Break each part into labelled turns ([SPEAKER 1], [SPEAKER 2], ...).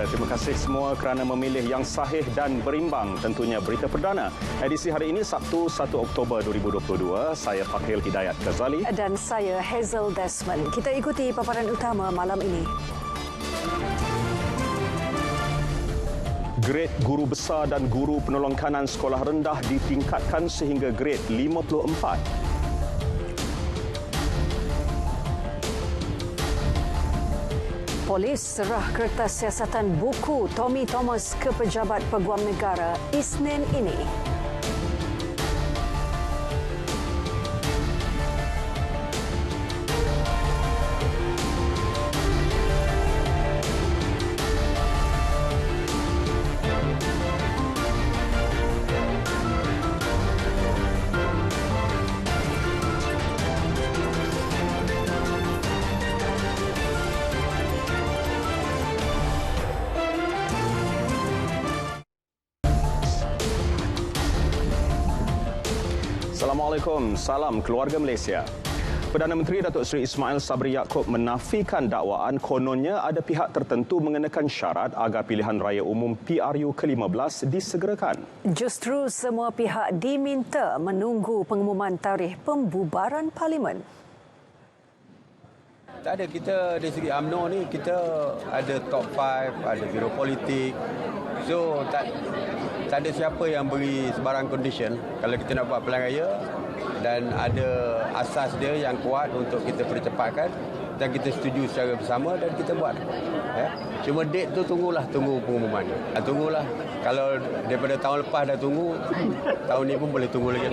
[SPEAKER 1] Ya, terima kasih semua kerana memilih yang sahih dan berimbang. Tentunya berita perdana edisi hari ini Sabtu 1 Oktober 2022. Saya Fathil Hidayat Ghazali
[SPEAKER 2] dan saya Hazel Desmond. Kita ikuti paparan utama malam ini.
[SPEAKER 1] Grade guru besar dan guru penolong kanan sekolah rendah ditingkatkan sehingga grade 54.
[SPEAKER 2] Polis serah kertas siasatan buku Tommy Thomas ke Pejabat Peguam Negara Isnin ini.
[SPEAKER 1] Assalamualaikum, salam keluarga Malaysia. Perdana Menteri Datuk Seri Ismail Sabri Yaakob menafikan dakwaan kononnya ada pihak tertentu mengenakan syarat agar pilihan raya umum PRU ke-15 disegerakan.
[SPEAKER 2] Justru semua pihak diminta menunggu pengumuman tarikh pembubaran Parlimen.
[SPEAKER 3] Tak ada, kita dari segi UMNO ni kita ada top 5, ada biro politik. So tak ada siapa yang beri sebarang condition kalau kita nak buat pilihan raya dan ada asas dia yang kuat untuk kita percepatkan dan kita setuju secara bersama dan kita buat. Cuma date tu tunggu pengumuman. Tunggulah. Kalau daripada tahun lepas dah tunggu, tahun ni pun boleh tunggu lagi.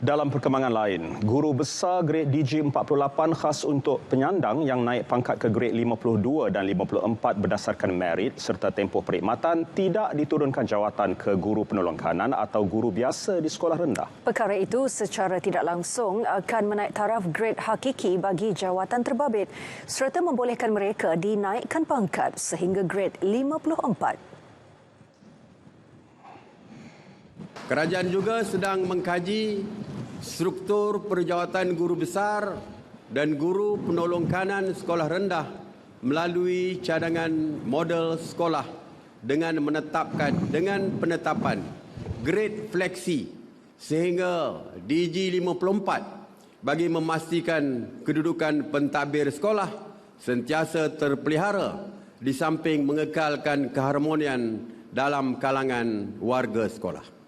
[SPEAKER 1] Dalam perkembangan lain, guru besar grade DG48 khas untuk penyandang yang naik pangkat ke grade 52 dan 54 berdasarkan merit serta tempoh perkhidmatan tidak diturunkan jawatan ke guru penolong kanan atau guru biasa di sekolah rendah.
[SPEAKER 2] Perkara itu secara tidak langsung akan menaik taraf grade hakiki bagi jawatan terbabit serta membolehkan mereka dinaikkan pangkat sehingga grade 54.
[SPEAKER 3] Kerajaan juga sedang mengkaji struktur perjawatan guru besar dan guru penolong kanan sekolah rendah melalui cadangan model sekolah dengan penetapan grade fleksi sehingga DG54 bagi memastikan kedudukan pentadbir sekolah sentiasa terpelihara di samping mengekalkan keharmonian dalam kalangan warga sekolah.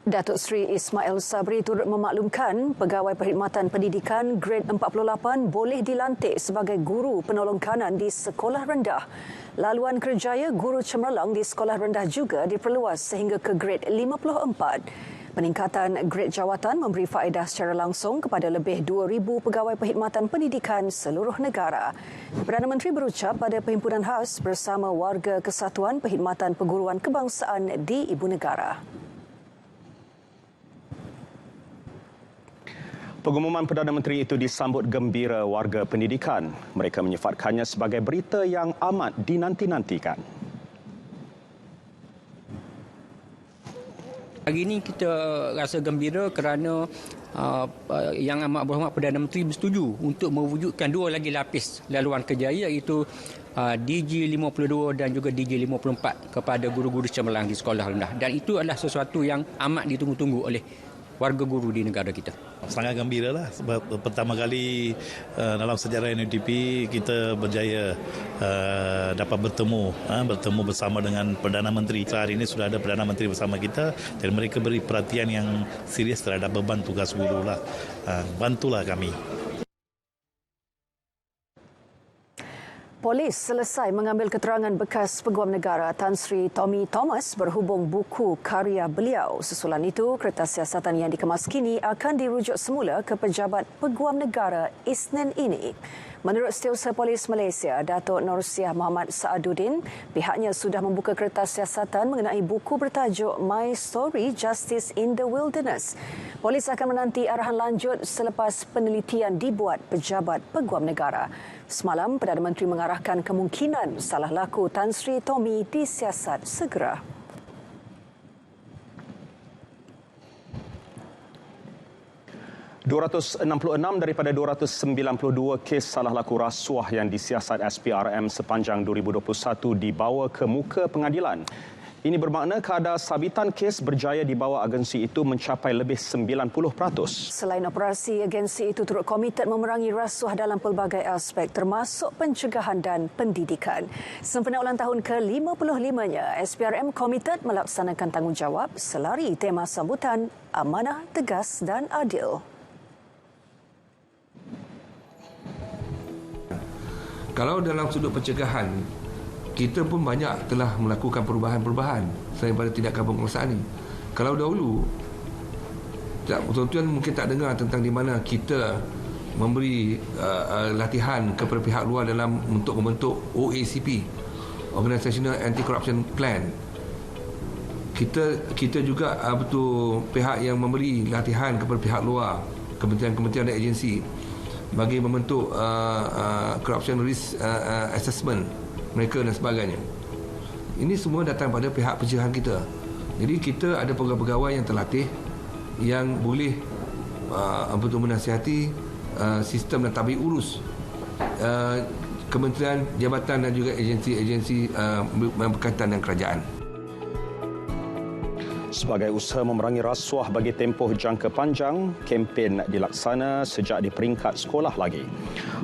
[SPEAKER 2] Datuk Seri Ismail Sabri turut memaklumkan pegawai perkhidmatan pendidikan grade 48 boleh dilantik sebagai guru penolong kanan di sekolah rendah. Laluan kerjaya guru cemerlang di sekolah rendah juga diperluas sehingga ke grade 54. Peningkatan grade jawatan memberi faedah secara langsung kepada lebih 2,000 pegawai perkhidmatan pendidikan seluruh negara. Perdana Menteri berucap pada perhimpunan khas bersama warga Kesatuan Perkhidmatan Perguruan Kebangsaan di Ibu Negara.
[SPEAKER 1] Pengumuman Perdana Menteri itu disambut gembira warga pendidikan. Mereka menyifatkannya sebagai berita yang amat dinanti-nantikan.
[SPEAKER 4] Hari ini kita rasa gembira kerana Yang Amat Berhormat Perdana Menteri bersetuju untuk mewujudkan dua lagi lapis laluan kerjaya iaitu DG52 dan juga DG54 kepada guru-guru cemerlang di sekolah rendah. Dan itu adalah sesuatu yang amat ditunggu-tunggu oleh warga guru di negara kita.
[SPEAKER 5] Sangat gembira lah sebab pertama kali dalam sejarah NUTP kita berjaya dapat bertemu bersama dengan Perdana Menteri. Hari ini sudah ada Perdana Menteri bersama kita dan mereka beri perhatian yang serius terhadap beban tugas guru lah. Bantulah kami.
[SPEAKER 2] Polis selesai mengambil keterangan bekas Peguam Negara Tan Sri Tommy Thomas berhubung buku karya beliau. Susulan itu, kertas siasatan yang dikemas kini akan dirujuk semula ke Pejabat Peguam Negara Isnin ini. Menurut Setiausaha Polis Malaysia, Datuk Nursiah Muhammad Saaduddin, pihaknya sudah membuka kertas siasatan mengenai buku bertajuk My Story Justice in the Wilderness. Polis akan menanti arahan lanjut selepas penelitian dibuat Pejabat Peguam Negara. Semalam, Perdana Menteri mengarahkan kemungkinan salah laku Tan Sri Tommy disiasat segera.
[SPEAKER 1] 266 daripada 292 kes salah laku rasuah yang disiasat SPRM sepanjang 2021 dibawa ke muka pengadilan. Ini bermakna kadar sabitan kes berjaya dibawa agensi itu mencapai lebih 90%.
[SPEAKER 2] Selain operasi, agensi itu turut komited memerangi rasuah dalam pelbagai aspek termasuk pencegahan dan pendidikan. Sempena ulang tahun ke-55-nya, SPRM komited melaksanakan tanggungjawab selari tema sambutan amanah, tegas dan adil.
[SPEAKER 6] Kalau dalam sudut pencegahan, kita pun banyak telah melakukan perubahan-perubahan selain pada tindakan penguasaan ini. Kalau dahulu, tuan-tuan mungkin tak dengar tentang di mana kita memberi latihan kepada pihak luar dalam untuk membentuk OACP, Organizational Anti-Corruption Plan. Kita juga betul pihak yang memberi latihan kepada pihak luar, kementerian-kementerian dan agensi bagi membentuk corruption risk assessment mereka dan sebagainya. Ini semua datang pada pihak pencegahan kita. Jadi kita ada pegawai-pegawai yang terlatih yang boleh betul menasihati sistem dan tabik urus kementerian, jabatan dan juga agensi-agensi berkaitan dengan kerajaan.
[SPEAKER 1] Sebagai usaha memerangi rasuah bagi tempoh jangka panjang, kempen dilaksana sejak di peringkat sekolah lagi.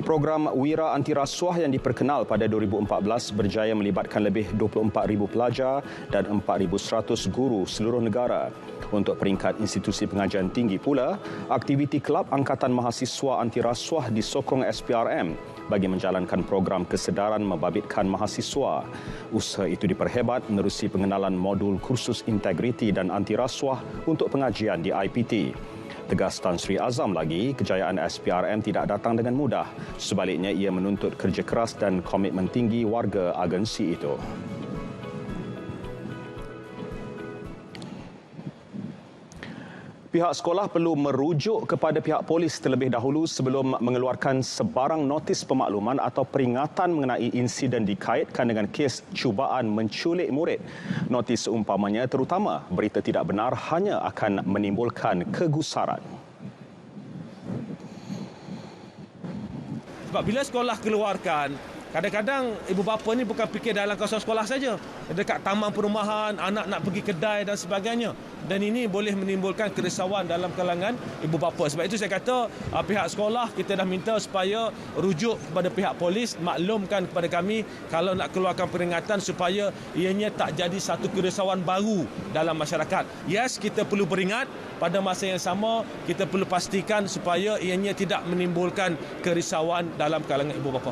[SPEAKER 1] Program Wira Anti Rasuah yang diperkenal pada 2014 berjaya melibatkan lebih 24,000 pelajar dan 4,100 guru seluruh negara. Untuk peringkat institusi pengajian tinggi pula, aktiviti Kelab Angkatan Mahasiswa Anti Rasuah disokong SPRM bagi menjalankan program kesedaran membabitkan mahasiswa. Usaha itu diperhebat menerusi pengenalan modul kursus integriti dan anti rasuah untuk pengajian di IPT. Tegas Tan Sri Azam lagi, kejayaan SPRM tidak datang dengan mudah. Sebaliknya, ia menuntut kerja keras dan komitmen tinggi warga agensi itu. Pihak sekolah perlu merujuk kepada pihak polis terlebih dahulu sebelum mengeluarkan sebarang notis pemakluman atau peringatan mengenai insiden dikaitkan dengan kes cubaan menculik murid. Notis seumpamanya terutama berita tidak benar hanya akan menimbulkan kegusaran.
[SPEAKER 7] Sebab bila sekolah keluarkan, kadang-kadang ibu bapa ni bukan fikir dalam kawasan sekolah saja. Dekat taman perumahan, anak nak pergi kedai dan sebagainya. Dan ini boleh menimbulkan kerisauan dalam kalangan ibu bapa. Sebab itu saya kata pihak sekolah kita dah minta supaya rujuk kepada pihak polis, maklumkan kepada kami kalau nak keluarkan peringatan supaya ianya tak jadi satu kerisauan baru dalam masyarakat. Yes, kita perlu beringat, pada masa yang sama kita perlu pastikan supaya ianya tidak menimbulkan kerisauan dalam kalangan ibu bapa.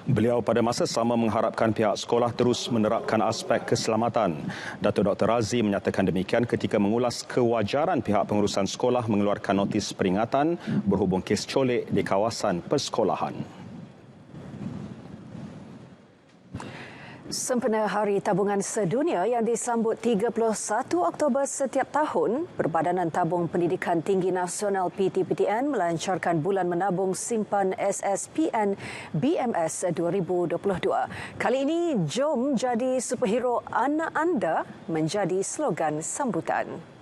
[SPEAKER 1] Beliau pada masa sama mengharapkan pihak sekolah terus menerapkan aspek keselamatan. Datuk Dr. Razi menyatakan demikian ketika mengulas kewajaran pihak pengurusan sekolah mengeluarkan notis peringatan berhubung kes colik di kawasan persekolahan.
[SPEAKER 2] Sempena Hari Tabungan Sedunia yang disambut 31 Oktober setiap tahun, Perbadanan Tabung Pendidikan Tinggi Nasional PTPTN melancarkan Bulan Menabung Simpan SSPN BMS 2022. Kali ini, jom jadi superhero anak anda menjadi slogan sambutan.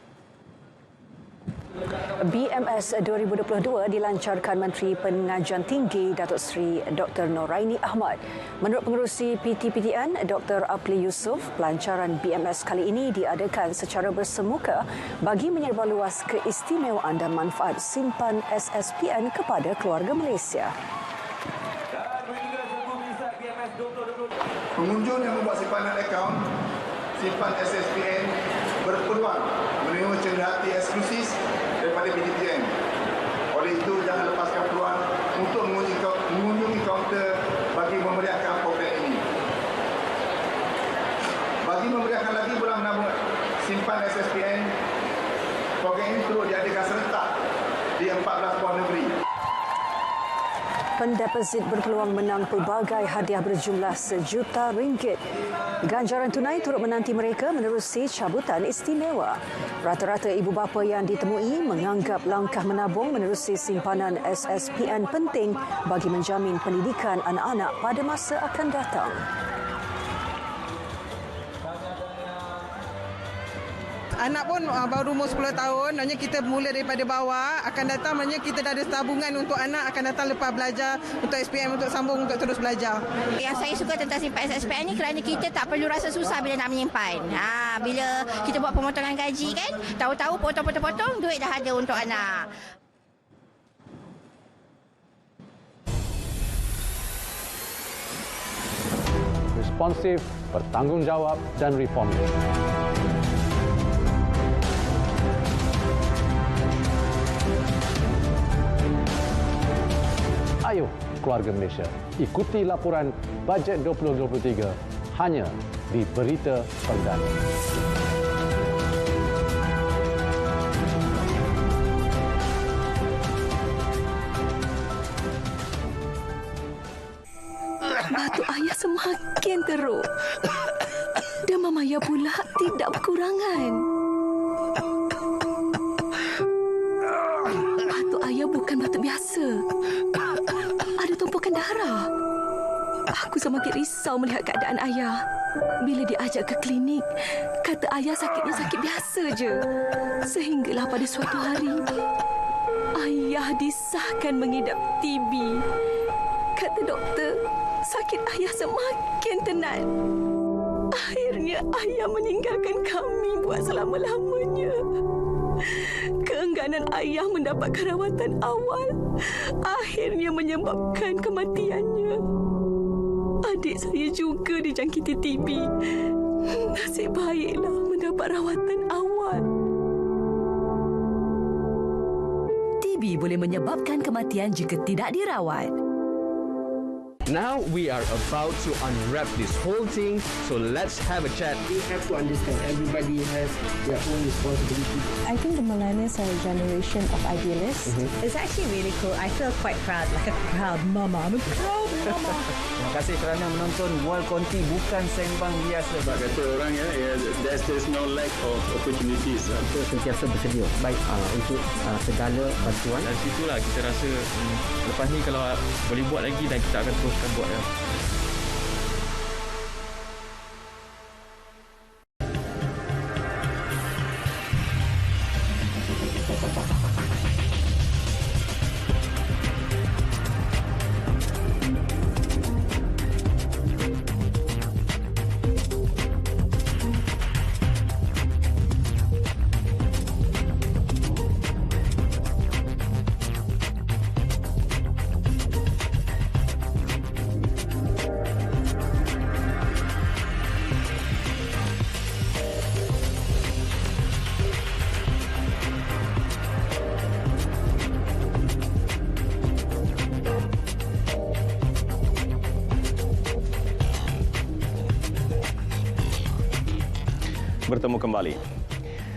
[SPEAKER 2] BMS 2022 dilancarkan Menteri Pengajian Tinggi Datuk Seri Dr. Noraini Ahmad. Menurut pengerusi PTPTN Dr. Apli Yusof, pelancaran BMS kali ini diadakan secara bersemuka bagi menyerbaluas keistimewaan dan manfaat simpan SSPN kepada keluarga Malaysia.
[SPEAKER 8] Pengunjung yang membuat simpanan akaun simpan SSPN berpeluang menerima cenderahati eksklusif daripada PTPTN. Oleh itu, jangan lepaskan peluang untuk mengunjungi kaunter bagi memeriahkan program ini. Bagi memeriahkan lagi bulan menabung simpan SSPN, program ini turut diadakan serentak di 14 buah negeri.
[SPEAKER 2] Pendeposit berpeluang menang pelbagai hadiah berjumlah RM1 juta. Ganjaran tunai turut menanti mereka menerusi cabutan istimewa. Rata-rata ibu bapa yang ditemui menganggap langkah menabung menerusi simpanan SSPN penting bagi menjamin pendidikan anak-anak pada masa akan datang.
[SPEAKER 9] anak pun baru umur 10 tahun, maknanya kita mula daripada bawah, akan datang maknanya kita dah ada tabungan untuk anak akan datang lepas belajar untuk SPM untuk sambung untuk terus belajar.
[SPEAKER 10] Yang saya suka tentang simpan SPM ni kerana kita tak perlu rasa susah bila nak menyimpan. Bila kita buat pemotongan gaji kan, tahu-tahu potong-potong duit dah ada untuk anak.
[SPEAKER 11] Responsif, bertanggungjawab dan reformist. Ayo keluarga Malaysia, ikuti laporan bajet 2023 hanya di Berita Perdana.
[SPEAKER 12] Batuk ayah semakin teruk. Demam ayah pula tidak berkurangan. Batuk ayah bukan batuk biasa. Ada tumpukan darah. Aku semakin risau melihat keadaan ayah. Bila diajak ke klinik, kata ayah sakitnya sakit biasa je. Sehinggalah pada suatu hari, ayah disahkan mengidap TB. Kata doktor, sakit ayah semakin tenat. Akhirnya ayah meninggalkan kami buat selama-lamanya. Keengganan ayah mendapatkan rawatan awal akhirnya menyebabkan kematiannya. Adik saya juga dijangkiti TB. Nasib baiklah mendapat rawatan awal.
[SPEAKER 13] TB boleh menyebabkan kematian jika tidak dirawat.
[SPEAKER 14] Now we are about to unwrap this whole thing, so let's have a chat.
[SPEAKER 15] You have to understand everybody has their own responsibility.
[SPEAKER 16] I think the millennials are a generation of idealists.
[SPEAKER 17] It's actually really cool. I feel quite proud, like a proud mama. I'm a proud mama.
[SPEAKER 18] Terima kasih kerana menonton World Conti bukan sembang biasa.
[SPEAKER 19] Sebab kata orang there's no lack of opportunities.
[SPEAKER 18] Kita sentiasa bersedia baik untuk segala bantuan.
[SPEAKER 20] Dan situlah kita rasa lepas ni kalau boleh buat lagi dan kita akan teruskan buat ya.
[SPEAKER 1] Bertemu kembali.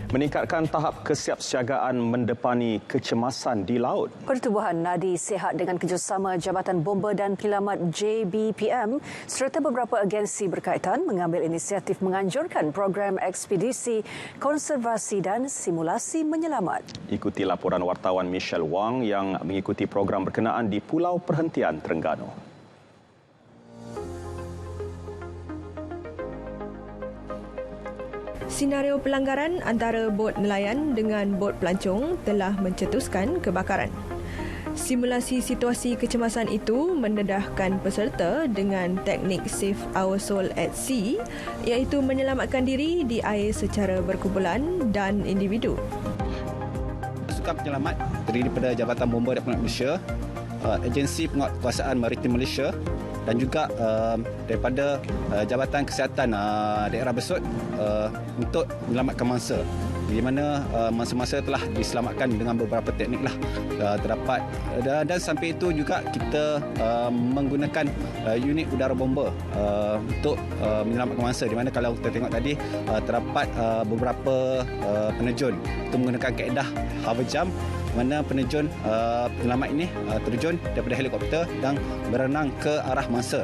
[SPEAKER 1] Meningkatkan tahap kesiapsiagaan mendepani kecemasan di laut.
[SPEAKER 2] Pertubuhan Nadi Sihat dengan kerjasama Jabatan Bomba dan Penyelamat JBPM serta beberapa agensi berkaitan mengambil inisiatif menganjurkan program ekspedisi konservasi dan simulasi menyelamat.
[SPEAKER 1] Ikuti laporan wartawan Michelle Wang yang mengikuti program berkenaan di Pulau Perhentian Terengganu.
[SPEAKER 21] Senario pelanggaran antara bot nelayan dengan bot pelancong telah mencetuskan kebakaran. Simulasi situasi kecemasan itu mendedahkan peserta dengan teknik Save Our Soul at Sea, iaitu menyelamatkan diri di air secara berkumpulan dan individu.
[SPEAKER 22] Pasukan penyelamat terdiri daripada Jabatan Bomba dan Penyelamat Malaysia, Agensi Penguatkuasaan Maritim Malaysia dan juga daripada Jabatan Kesihatan Daerah Besut untuk menyelamatkan mangsa. Di mana mangsa-mangsa telah diselamatkan dengan beberapa teknik terdapat, dan sampai itu juga kita menggunakan unit udara bomba untuk menyelamatkan mangsa. Di mana kalau kita tengok tadi terdapat beberapa penerjun untuk menggunakan kaedah hover jump, mana penerjun penyelamat ini terjun daripada helikopter dan berenang ke arah mangsa.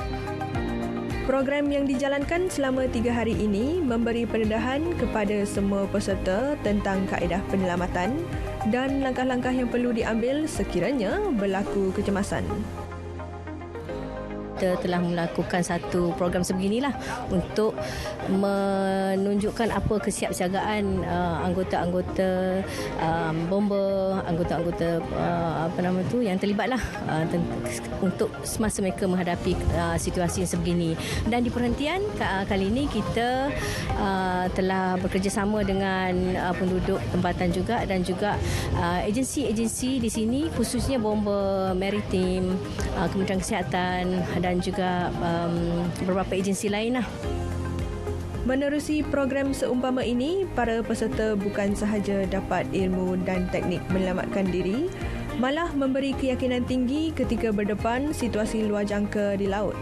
[SPEAKER 21] Program yang dijalankan selama 3 hari ini memberi pendedahan kepada semua peserta tentang kaedah penyelamatan dan langkah-langkah yang perlu diambil sekiranya berlaku kecemasan.
[SPEAKER 3] kita telah melakukan satu program sebeginilah untuk menunjukkan apa kesiapsiagaan anggota-anggota bomber, anggota-anggota yang terlibatlah untuk semasa mereka menghadapi situasi sebegini. Dan di perhentian kali ini kita telah bekerjasama dengan penduduk tempatan juga dan juga agensi-agensi di sini, khususnya bomber maritim, Kementerian Kesihatan dan juga beberapa agensi lain lah.
[SPEAKER 21] Menerusi program seumpama ini, para peserta bukan sahaja dapat ilmu dan teknik menyelamatkan diri, malah memberi keyakinan tinggi ketika berdepan situasi luar jangka di laut.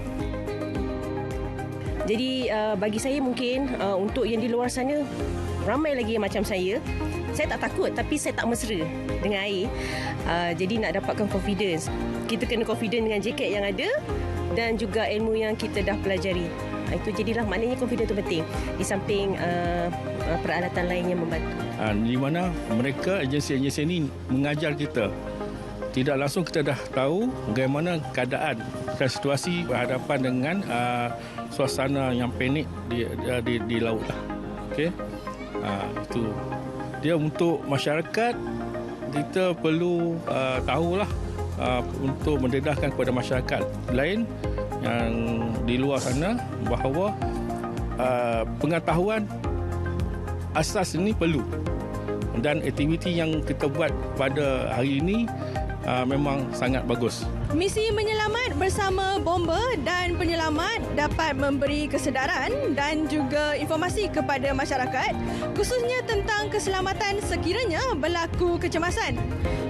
[SPEAKER 4] Jadi bagi saya mungkin untuk yang di luar sana, ramai lagi yang macam saya tak takut tapi saya tak mesra dengan air. Jadi nak dapatkan confidence, kita kena confident dengan jaket yang ada dan juga ilmu yang kita dah pelajari. Itu jadilah maknanya confidence itu penting di samping peralatan lain yang membantu.
[SPEAKER 23] Di mana mereka agensi-agensi ini mengajar kita. Tidak langsung kita dah tahu bagaimana keadaan dan situasi berhadapan dengan suasana yang panik di laut lah. Okey. Itu dia untuk masyarakat, kita perlu tahulah untuk mendedahkan kepada masyarakat lain yang di luar sana bahawa pengetahuan asas ini perlu, dan aktiviti yang kita buat pada hari ini memang sangat bagus.
[SPEAKER 21] Misi menyelamat bersama bomber dan penyelamat dapat memberi kesedaran dan juga informasi kepada masyarakat, khususnya tentang keselamatan sekiranya berlaku kecemasan.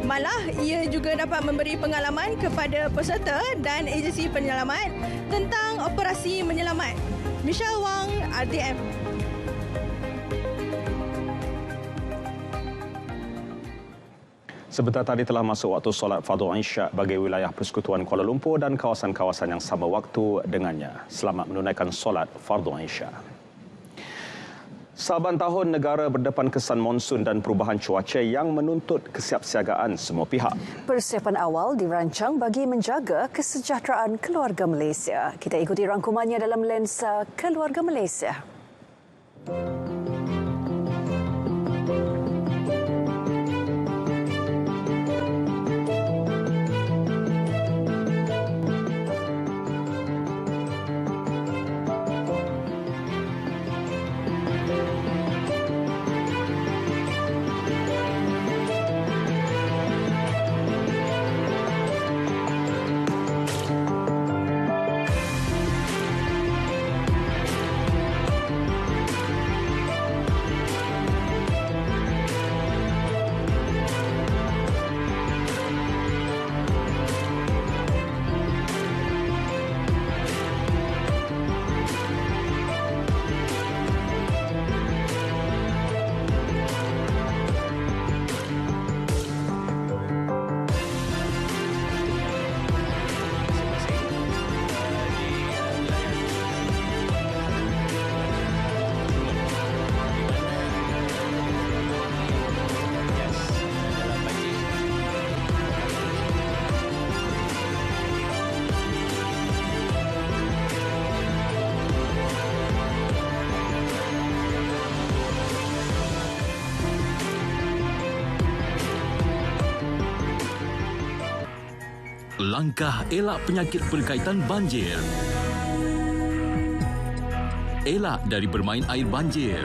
[SPEAKER 21] Malah, ia juga dapat memberi pengalaman kepada peserta dan agensi penyelamat tentang operasi menyelamat. Michelle Wang, RTM.
[SPEAKER 1] Sebentar tadi telah masuk waktu solat Fardhu Isyak bagi wilayah Persekutuan Kuala Lumpur dan kawasan-kawasan yang sama waktu dengannya. Selamat menunaikan solat Fardhu Isyak. Saban tahun negara berdepan kesan monsun dan perubahan cuaca yang menuntut kesiapsiagaan semua pihak.
[SPEAKER 2] Persiapan awal dirancang bagi menjaga kesejahteraan keluarga Malaysia. Kita ikuti rangkumannya dalam lensa Keluarga Malaysia.
[SPEAKER 24] Langkah elak penyakit berkaitan banjir. Elak dari bermain air banjir.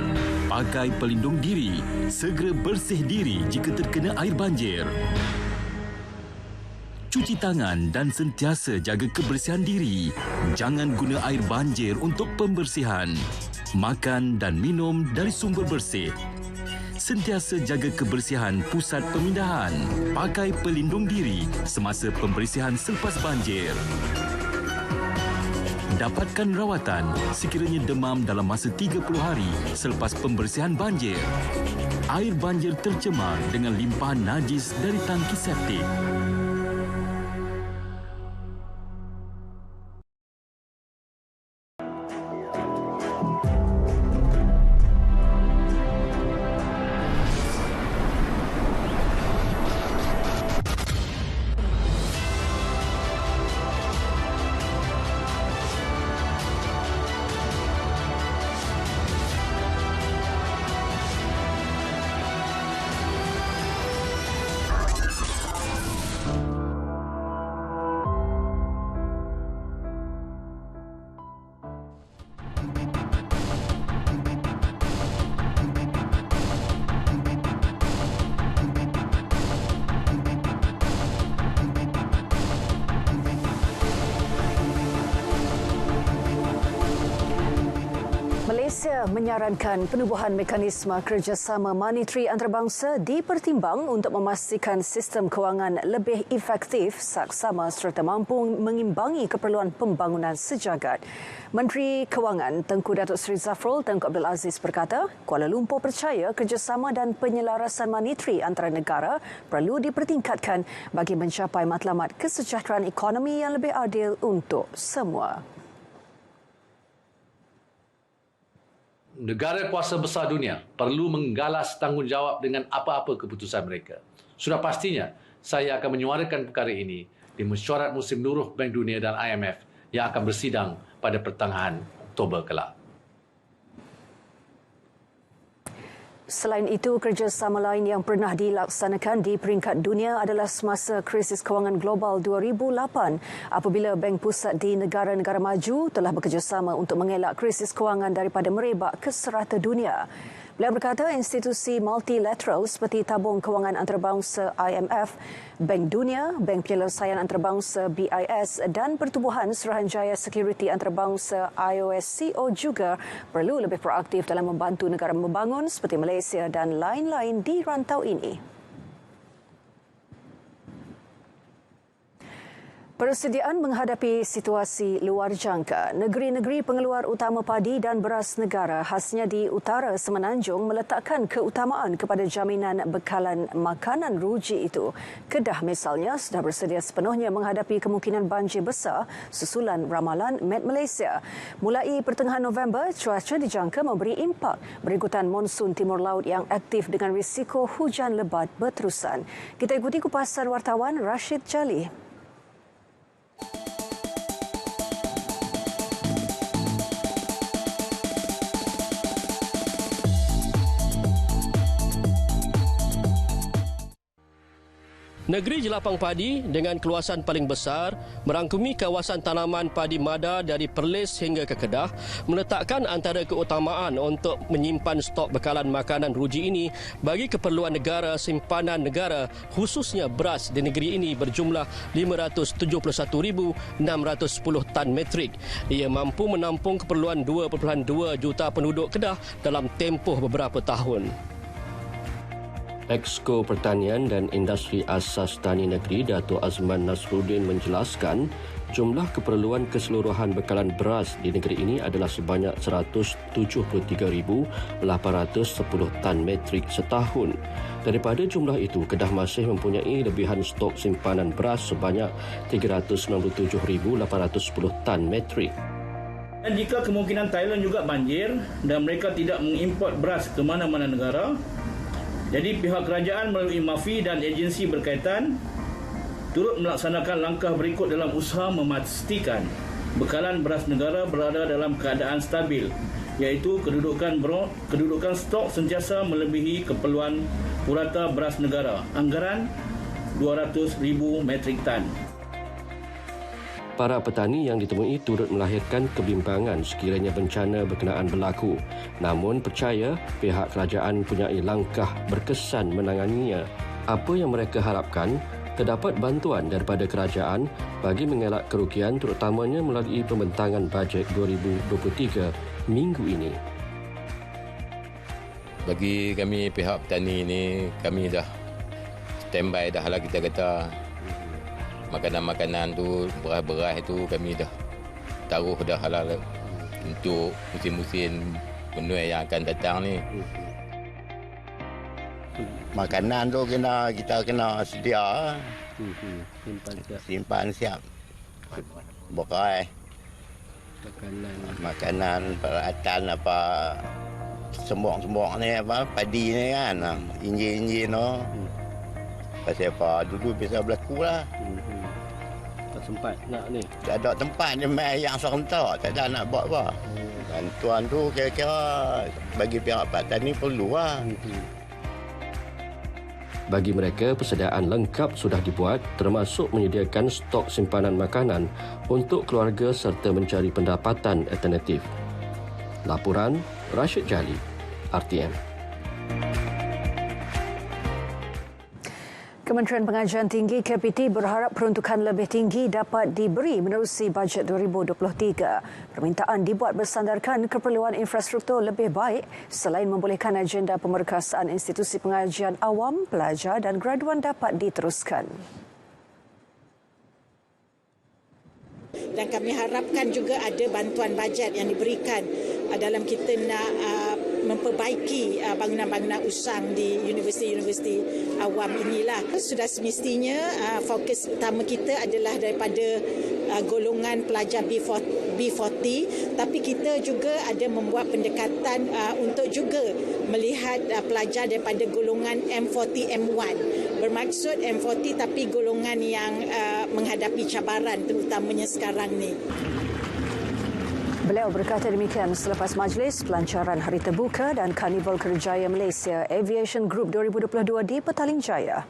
[SPEAKER 24] Pakai pelindung diri. Segera bersih diri jika terkena air banjir. Cuci tangan dan sentiasa jaga kebersihan diri. Jangan guna air banjir untuk pembersihan. Makan dan minum dari sumber bersih. Sentiasa jaga kebersihan pusat pemindahan. Pakai pelindung diri semasa pembersihan selepas banjir. Dapatkan rawatan sekiranya demam dalam masa 30 hari selepas pembersihan banjir. Air banjir tercemar dengan limpahan najis dari tangki septik.
[SPEAKER 2] Malaysia menyarankan penubuhan mekanisme kerjasama moneteri antarabangsa dipertimbang untuk memastikan sistem kewangan lebih efektif, saksama serta mampu mengimbangi keperluan pembangunan sejagat. Menteri Kewangan Tengku Datuk Seri Zafrul Tengku Abdul Aziz berkata, Kuala Lumpur percaya kerjasama dan penyelarasan moneteri antara negara perlu dipertingkatkan bagi mencapai matlamat kesejahteraan ekonomi yang lebih adil untuk semua.
[SPEAKER 11] Negara kuasa besar dunia perlu menggalas tanggungjawab dengan apa-apa keputusan mereka. Sudah pastinya, saya akan menyuarakan perkara ini di mesyuarat musim luruh Bank Dunia dan IMF yang akan bersidang pada pertengahan Oktober kelak.
[SPEAKER 2] Selain itu, kerjasama lain yang pernah dilaksanakan di peringkat dunia adalah semasa krisis kewangan global 2008 apabila Bank Pusat di negara-negara maju telah bekerjasama untuk mengelak krisis kewangan daripada merebak ke serata dunia. Beliau berkata institusi multilateral seperti Tabung Kewangan Antarabangsa IMF, Bank Dunia, Bank Penyelesaian Antarabangsa BIS dan Pertubuhan Suruhanjaya Sekuriti Antarabangsa IOSCO juga perlu lebih proaktif dalam membantu negara membangun seperti Malaysia dan lain-lain di rantau ini. Persediaan menghadapi situasi luar jangka. Negeri-negeri pengeluar utama padi dan beras negara khasnya di utara Semenanjung meletakkan keutamaan kepada jaminan bekalan makanan ruji itu. Kedah misalnya sudah bersedia sepenuhnya menghadapi kemungkinan banjir besar susulan ramalan Met Malaysia. Mulai pertengahan November, cuaca dijangka memberi impak berikutan monsun timur laut yang aktif dengan risiko hujan lebat berterusan. Kita ikuti kupasan wartawan Rashid Jali.
[SPEAKER 5] Negeri Jelapang Padi dengan keluasan paling besar merangkumi kawasan tanaman padi mada dari Perlis hingga ke Kedah meletakkan antara keutamaan untuk menyimpan stok bekalan makanan ruji ini bagi keperluan negara simpanan negara khususnya beras di negeri ini berjumlah 571,610 tan metrik. Ia mampu menampung keperluan 2.2 juta penduduk Kedah dalam tempoh beberapa tahun. Exco Pertanian dan Industri Asas Tani Negeri Datuk Azman Nasruddin menjelaskan jumlah keperluan keseluruhan bekalan beras di negeri ini adalah sebanyak 173,810 tan metrik setahun. Daripada jumlah itu, Kedah masih mempunyai lebihan stok simpanan beras sebanyak 397,810 tan metrik.
[SPEAKER 23] Dan jika kemungkinan Thailand juga banjir dan mereka tidak mengimport beras ke mana-mana negara, jadi pihak kerajaan melalui MAFI dan agensi berkaitan turut melaksanakan langkah berikut dalam usaha memastikan bekalan beras negara berada dalam keadaan stabil, iaitu kedudukan stok sentiasa melebihi keperluan purata beras negara, anggaran 200,000 metrik tan.
[SPEAKER 5] Para petani yang ditemui turut melahirkan kebimbangan sekiranya bencana berkenaan berlaku. Namun percaya pihak kerajaan mempunyai langkah berkesan menanganinya. Apa yang mereka harapkan, terdapat bantuan daripada kerajaan bagi mengelak kerugian terutamanya melalui pembentangan bajet 2023 minggu ini.
[SPEAKER 6] Bagi kami pihak petani ini, kami dah standby dah lah kita kata. Makanan-makanan tu, beras-beras tu kami dah taruh dah halal untuk musim-musim penuai yang akan datang ni.
[SPEAKER 7] Makanan tu kita kena sedia. Simpan siap. Beras. Makanan peralatan apa sembok-sembok ni apa padi ni kan. Injin-injin tu. Pasal apa dulu biasa berlaku lah.
[SPEAKER 5] Tak sempat nak ni.
[SPEAKER 7] Tak ada tempat dia main yang serentak. Tak ada nak buat apa. Bantuan tu kira-kira bagi pihak petani perlu lah.
[SPEAKER 5] Bagi mereka, persediaan lengkap sudah dibuat termasuk menyediakan stok simpanan makanan untuk keluarga serta mencari pendapatan alternatif. Laporan Rashid Jali, RTM.
[SPEAKER 2] Kementerian Pengajian Tinggi KPT berharap peruntukan lebih tinggi dapat diberi menerusi bajet 2023. Permintaan dibuat bersandarkan keperluan infrastruktur lebih baik selain membolehkan agenda pemerkasaan institusi pengajian awam, pelajar dan graduan dapat diteruskan.
[SPEAKER 8] Dan kami harapkan juga ada bantuan bajet yang diberikan dalam kita nak memperbaiki bangunan-bangunan usang di universiti-universiti awam inilah. Sudah semestinya fokus utama kita adalah daripada golongan pelajar B40, tapi kita juga ada membuat pendekatan untuk juga melihat pelajar daripada golongan M40, M1. Bermaksud M40 tapi golongan yang menghadapi cabaran terutamanya sekarang ni.
[SPEAKER 2] Beliau berkata demikian selepas majlis pelancaran Hari Terbuka dan Karnival Kerjaya Malaysia Aviation Group 2022 di Petaling Jaya.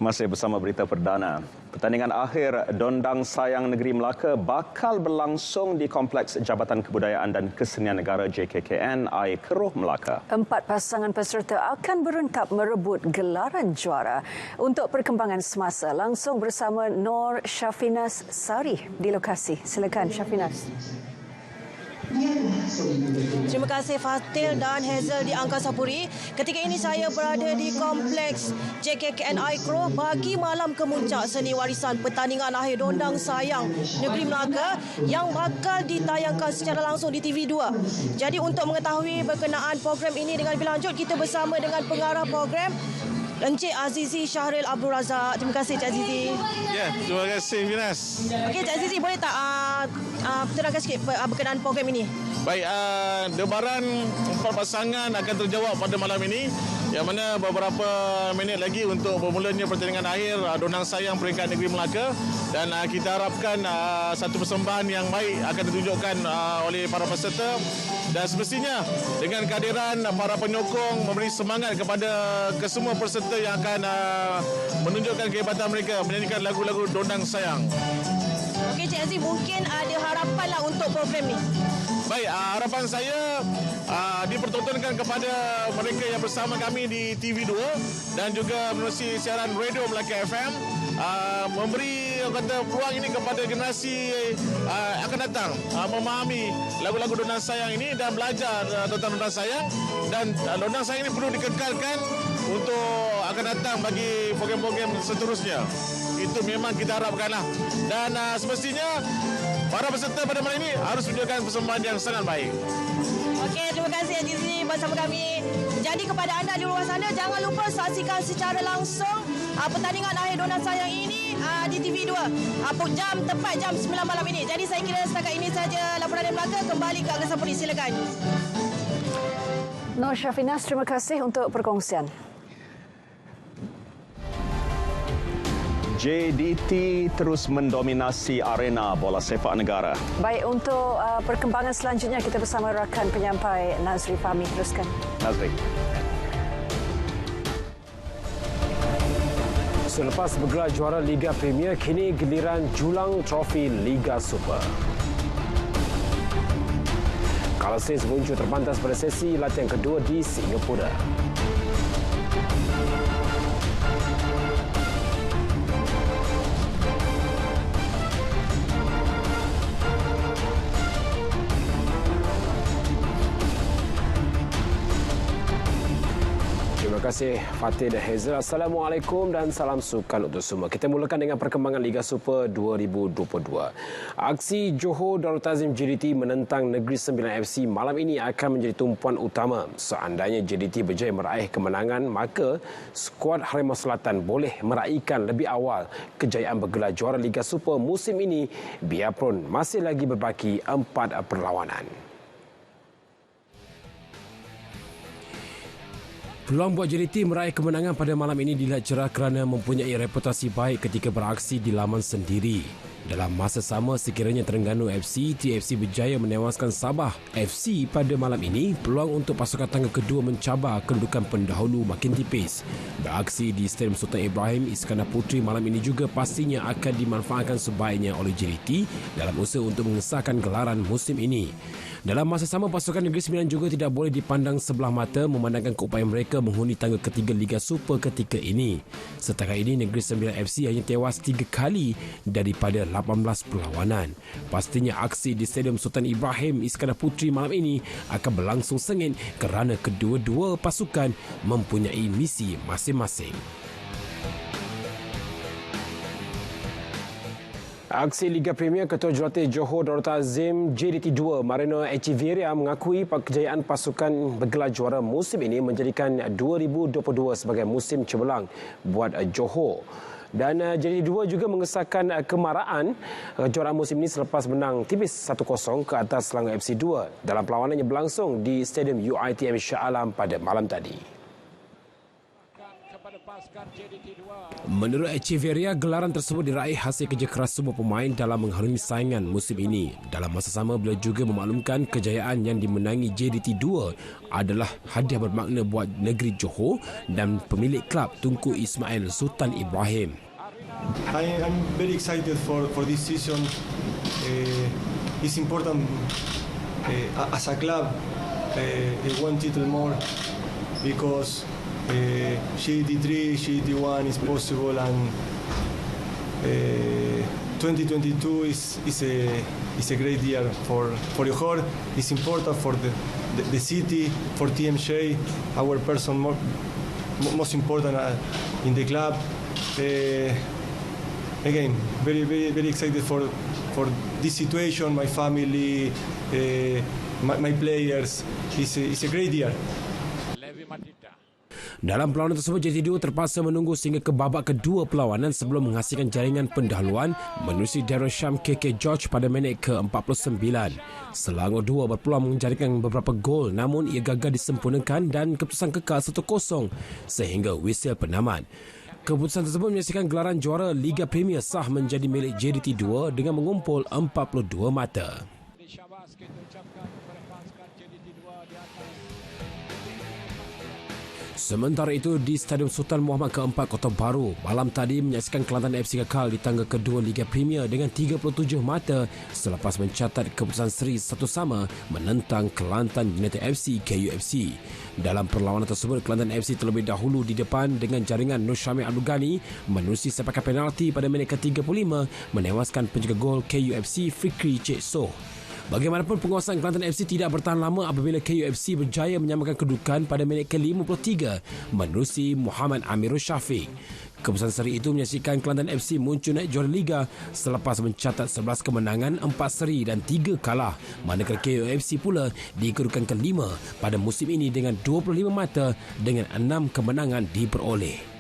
[SPEAKER 1] Masih bersama berita perdana. Pertandingan akhir Dondang Sayang Negeri Melaka bakal berlangsung di Kompleks Jabatan Kebudayaan dan Kesenian Negara JKKN Air Keruh Melaka.
[SPEAKER 2] 4 pasangan peserta akan berentap merebut gelaran juara. Untuk perkembangan semasa, langsung bersama Nur Syafinas Sari di lokasi. Silakan Syafinas.
[SPEAKER 9] Terima kasih Fatil dan Hazel di Angkasa Puri. Ketika ini saya berada di Kompleks JKKN Air Keruh bagi malam kemuncak seni warisan pertandingan akhir Dondang Sayang Negeri Melaka yang bakal ditayangkan secara langsung di TV2. Jadi untuk mengetahui berkenaan program ini dengan lebih lanjut, kita bersama dengan pengarah program Encik Azizi Syahril Abdul Razak. Terima kasih Cik Azizi.
[SPEAKER 10] Ya, terima kasih Finas.
[SPEAKER 9] Okey Cik Azizi, boleh tak terangkan sikit berkenaan program ini?
[SPEAKER 10] Baik, debaran 4 pasangan akan terjawab pada malam ini, yang mana beberapa minit lagi untuk bermulanya pertandingan akhir Dondang Sayang peringkat Negeri Melaka, dan kita harapkan satu persembahan yang baik akan ditunjukkan oleh para peserta, dan semestinya dengan kehadiran para penyokong memberi semangat kepada kesemua peserta yang akan menunjukkan kehebatan mereka menyanyikan lagu-lagu Dondang Sayang.
[SPEAKER 9] Okey Cik Aziz, mungkin ada harapanlah untuk program ni.
[SPEAKER 10] Baik, harapan saya dipertontonkan kepada mereka yang bersama kami di TV2 dan juga menerusi siaran radio Melaka FM, memberi peluang ini kepada generasi akan datang memahami lagu-lagu Dondang Sayang ini dan belajar tentang Dondang Sayang, dan Dondang Sayang ini perlu dikekalkan untuk akan datang bagi program-program seterusnya. Itu memang kita harapkanlah, dan semestinya para peserta pada malam ini harus tunjukkan persembahan yang sangat baik.
[SPEAKER 9] Okey, terima kasih Azizi bersama kami. Jadi kepada anda di luar sana, jangan lupa saksikan secara langsung pertandingan akhir Dondang Sayang ini di TV2 tepat jam 9 malam ini. Jadi saya kira setakat ini saja laporan dari Melaka. Kembali ke Angkasa Puri, silakan.
[SPEAKER 2] Nur Syafinas, terima kasih untuk perkongsian.
[SPEAKER 1] JDT terus mendominasi arena bola sepak negara.
[SPEAKER 2] Baik, untuk perkembangan selanjutnya kita bersama rakan penyampai Nazri Fahmi. Teruskan.
[SPEAKER 1] Nazri.
[SPEAKER 12] Selepas bergelar juara Liga Premier, kini giliran julang trofi Liga Super. Color Saints muncul terpantas pada sesi latihan kedua di Singapura. Terima kasih Fatih dan Hazel. Assalamualaikum dan salam sukan untuk semua. Kita mulakan dengan perkembangan Liga Super 2022. Aksi Johor Darul Ta'zim JDT menentang Negeri Sembilan FC malam ini akan menjadi tumpuan utama. Seandainya JDT berjaya meraih kemenangan, maka skuad Harimau Selatan boleh meraihkan lebih awal kejayaan bergelar juara Liga Super musim ini, biarpun masih lagi berbaki 4 perlawanan. Peluang buat JDT meraih kemenangan pada malam ini dilihat cerah kerana mempunyai reputasi baik ketika beraksi di laman sendiri. Dalam masa sama, sekiranya Terengganu FC, TFC berjaya menewaskan Sabah FC pada malam ini, peluang untuk pasukan tangga kedua mencabar kedudukan pendahulu makin tipis. Beraksi di Stadium Sultan Ibrahim Iskandar Puteri malam ini juga pastinya akan dimanfaatkan sebaiknya oleh JDT dalam usaha untuk mengesahkan gelaran musim ini. Dalam masa sama, pasukan Negeri Sembilan juga tidak boleh dipandang sebelah mata memandangkan keupayaan mereka menghuni tangga ketiga Liga Super ketika ini. Setakat ini, Negeri Sembilan FC hanya tewas 3 kali daripada 18 perlawanan. Pastinya aksi di Stadium Sultan Ibrahim Iskandar Puteri malam ini akan berlangsung sengit kerana kedua-dua pasukan mempunyai misi masing-masing. Aksi Liga Premier, Ketua Jurulatih Johor Darul Ta'zim JDT 2 Marino Echeverria mengakui kejayaan pasukan bergelar juara musim ini menjadikan 2022 sebagai musim cemerlang buat Johor. Dan JDT 2 juga mengesahkan kemaraan kejuaraan musim ini selepas menang tipis 1-0 ke atas Selangor FC 2 dalam perlawanan yang berlangsung di Stadium UiTM Shah Alam pada malam tadi. Menurut Echeverria, gelaran tersebut diraih hasil kerja keras semua pemain dalam mengharungi saingan musim ini. Dalam masa sama, beliau juga memaklumkan kejayaan yang dimenangi JDT 2 adalah hadiah bermakna buat negeri Johor dan pemilik kelab Tunku Ismail Sultan Ibrahim.
[SPEAKER 13] I'm very excited for this season. It's important as a club one title more because JDT 3, JDT 1 is possible, and 2022 is a great year for Johor. It's important for the city, for TMJ, our person most important in the club. Again, very excited for this situation. My family, my players. It's a great year.
[SPEAKER 12] Dalam perlawanan tersebut, JDT 2 terpaksa menunggu sehingga ke babak kedua perlawanan sebelum menghasilkan jaringan pendahuluan menerusi Darren Sham KK George pada minit ke-49. Selangor 2 berpeluang menjaringkan beberapa gol, namun ia gagal disempurnakan dan keputusan kekal 1-0 sehingga whistle penamat. Keputusan tersebut menyaksikan gelaran juara Liga Premier sah menjadi milik JDT 2 dengan mengumpul 42 mata. Sementara itu, di Stadium Sultan Muhammad ke-4 Kota Baru, malam tadi menyaksikan Kelantan FC kekal di tangga kedua Liga Premier dengan 37 mata selepas mencatat keputusan seri 1-1 menentang Kelantan United FC KUFC. Dalam perlawanan tersebut, Kelantan FC terlebih dahulu di depan dengan jaringan Nur Syamil Abdul Ghani menerusi sepakan penalti pada minit ke-35 menewaskan penjaga gol KUFC Fikri Cik Soh. Bagaimanapun, penguasaan Kelantan FC tidak bertahan lama apabila KUFC berjaya menyamakan kedudukan pada minit ke-53 menerusi Muhammad Amirul Syafiq. Keputusan seri itu menyaksikan Kelantan FC muncul naik juara Liga selepas mencatat 11 kemenangan, 4 seri dan 3 kalah. Manakala KUFC pula di kedudukan kelima pada musim ini dengan 25 mata dengan 6 kemenangan diperoleh.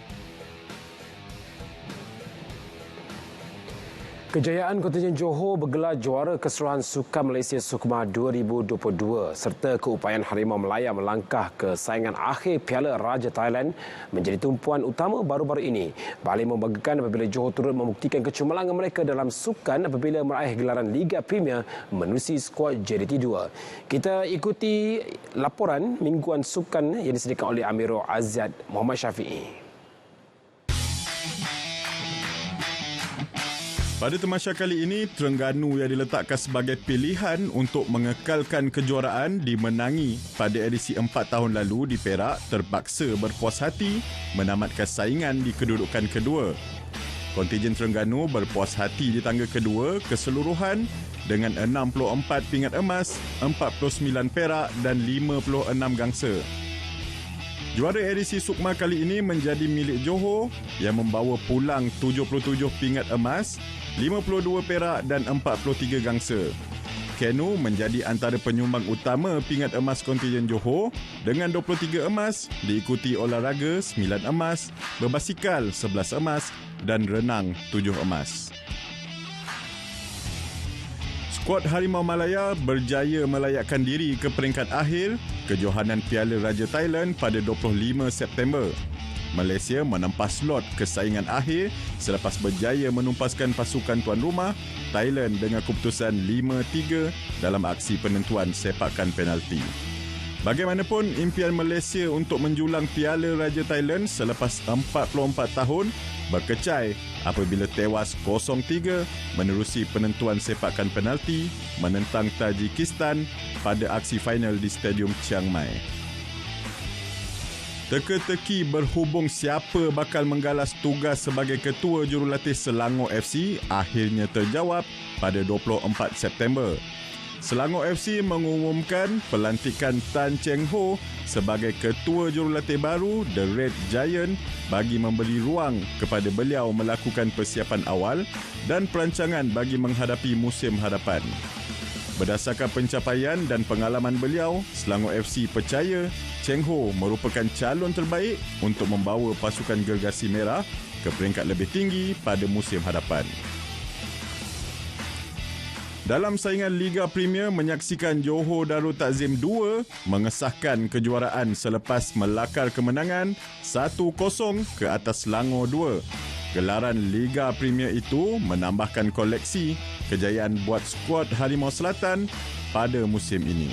[SPEAKER 12] Kejayaan kontingen Johor bergelar juara keseluruhan Sukan Malaysia Sukma 2022 serta keupayaan Harimau Melaya melangkah ke saingan akhir Piala Raja Thailand menjadi tumpuan utama baru-baru ini. Paling membanggakan apabila Johor turut membuktikan kecemerlangan mereka dalam sukan apabila meraih gelaran Liga Premier menerusi skuad JDT 2. Kita ikuti laporan mingguan sukan yang disediakan oleh Amirul Aziad Muhammad Syafiee.
[SPEAKER 14] Pada tamasya kali ini, Terengganu yang diletakkan sebagai pilihan untuk mengekalkan kejuaraan dimenangi pada edisi 4 tahun lalu di Perak terpaksa berpuas hati menamatkan saingan di kedudukan kedua. Kontingen Terengganu berpuas hati di tangga kedua keseluruhan dengan 64 pingat emas, 49 perak dan 56 gangsa. Juara edisi Sukma kali ini menjadi milik Johor yang membawa pulang 77 pingat emas, 52 perak dan 43 gangsa. Kenu menjadi antara penyumbang utama pingat emas kontingen Johor dengan 23 emas, diikuti olahraga 9 emas, berbasikal 11 emas dan renang 7 emas. Skuad Harimau Malaya berjaya melayakkan diri ke peringkat akhir kejohanan Piala Raja Thailand pada 25 September. Malaysia menempah slot kesaingan akhir selepas berjaya menumpaskan pasukan tuan rumah Thailand dengan keputusan 5-3 dalam aksi penentuan sepakan penalti. Bagaimanapun, impian Malaysia untuk menjulang Piala Raja Thailand selepas 44 tahun berkecai apabila tewas 0-3 menerusi penentuan sepakan penalti menentang Tajikistan pada aksi final di Stadium Chiang Mai. Teka-teki berhubung siapa bakal menggalas tugas sebagai ketua jurulatih Selangor FC akhirnya terjawab pada 24 September. Selangor FC mengumumkan pelantikan Tan Cheng Ho sebagai ketua jurulatih baru The Red Giant bagi memberi ruang kepada beliau melakukan persiapan awal dan perancangan bagi menghadapi musim hadapan. Berdasarkan pencapaian dan pengalaman beliau, Selangor FC percaya Cheng Ho merupakan calon terbaik untuk membawa pasukan Gergasi Merah ke peringkat lebih tinggi pada musim hadapan. Dalam saingan Liga Premier, menyaksikan Johor Darul Takzim 2 mengesahkan kejuaraan selepas melakar kemenangan 1-0 ke atas Selangor 2. Gelaran Liga Premier itu menambahkan koleksi kejayaan buat skuad Harimau Selatan pada musim ini.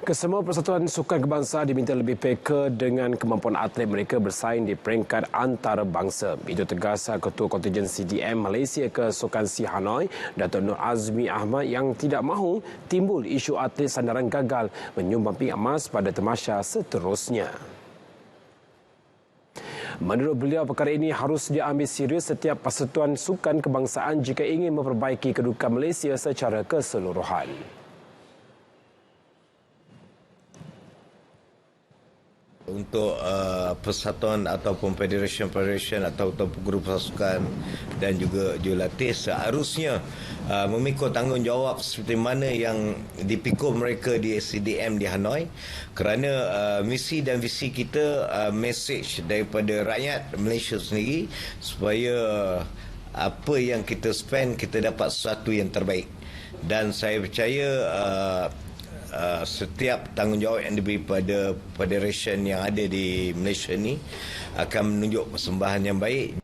[SPEAKER 12] Kesemua persatuan sukan kebangsaan diminta lebih peka dengan kemampuan atlet mereka bersaing di peringkat antarabangsa. Itu tegas Ketua Kontijen CDM Malaysia ke Sukan Si Hanoi, Datuk Nur Azmi Ahmad, yang tidak mahu timbul isu atlet sandaran gagal menyumbang pingat emas pada tamasya seterusnya. Menurut beliau, perkara ini harus diambil serius setiap persatuan sukan kebangsaan jika ingin memperbaiki kedudukan Malaysia secara keseluruhan.
[SPEAKER 7] Untuk persatuan ataupun federation atau guru pasukan dan juga jurulatih seharusnya memikul tanggungjawab seperti mana yang dipikul mereka di CDM di Hanoi, kerana misi dan visi kita message daripada rakyat Malaysia sendiri supaya apa yang kita spend kita dapat sesuatu yang terbaik, dan saya percaya setiap tanggungjawab yang diberi pada federation yang ada di Malaysia ni akan menunjuk persembahan yang baik.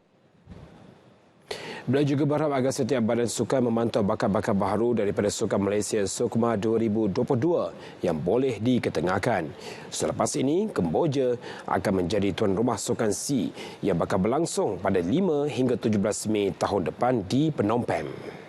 [SPEAKER 12] Beliau juga berharap agar setiap badan sukan memantau bakat-bakat baharu daripada Sukan Malaysia Sukma 2022 yang boleh diketengahkan. Selepas ini, Kemboja akan menjadi tuan rumah Sukan C yang bakal berlangsung pada 5 hingga 17 Mei tahun depan di Phnom Penh.